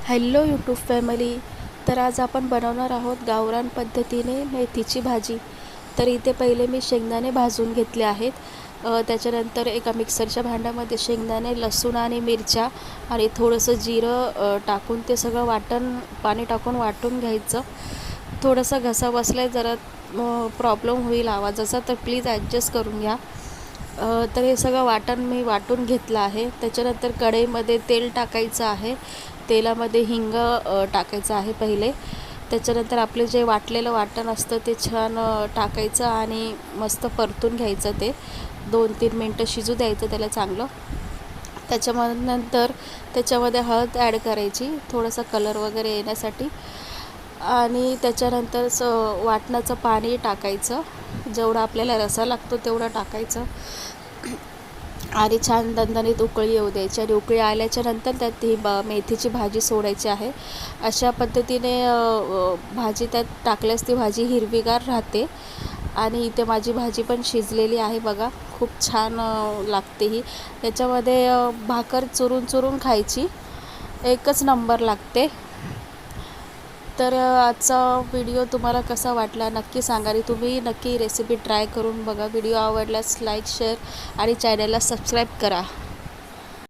Hello YouTube family. तर आज आपण बनवणार आहोत गावरान पद्धतीने मेथीची भाजी. तर इथे पहिले मी शेंगदाणे भाजून घेतले आहेत. त्याच्यानंतर एका मिक्सरच्या भांड्यामध्ये शेंगदाणे, लसूण आणि मिरच्या आणि थोडंसं जिरं टाकून ते सगळं पाणी टाकून वाटून घ्यायचं. थोडासा घसा बसला आहे, जरा प्रॉब्लेम होईल आवाजाचा, तर प्लीज ॲडजस्ट करून घ्या. तर हे सगळं वाटण मी वाटून घेतलं आहे. त्याच्यानंतर कढईमध्ये तेल टाकायचं आहे. तेलामध्ये हिंग टाकायचं आहे पहिले. त्याच्यानंतर आपले जे वाटलेलं वाटण असतं ते छान टाकायचं आणि मस्त परतून घ्यायचं. ते 2-3 मिनटं शिजू द्यायचं त्याला चांगलं. नंतर त्याच्यामध्ये हळद ॲड करायची, थोडासा कलर वगैरे येण्यासाठी. आणि त्याच्यानंतर वाटणाचं पाणी टाकायचं, जेवढा आपल्याला रस्सा लागतो तेवढा टाकायचं आणि छान दणदणीत उकळी येऊ द्यायची. आणि उकळी आल्याच्या नंतर त्यात ही मेथीची भाजी सोडायची आहे. अशा पद्धतीने भाजी त्यात टाकल्यास ती भाजी हिरवीगार राहते. आणि इथे माझी भाजी पण शिजलेली आहे बघा, खूप छान लागते ही. याच्यामध्ये भाकर चुरून चुरून खायची, एकच नंबर लागते. तर आजचा व्हिडिओ तुम्हाला कसा वाटला नक्की सांगा आणि तुम्ही नक्की रेसिपी ट्राय करून बघा. व्हिडिओ आवडल्यास लाईक, शेअर आणि चॅनलला सबस्क्राईब करा.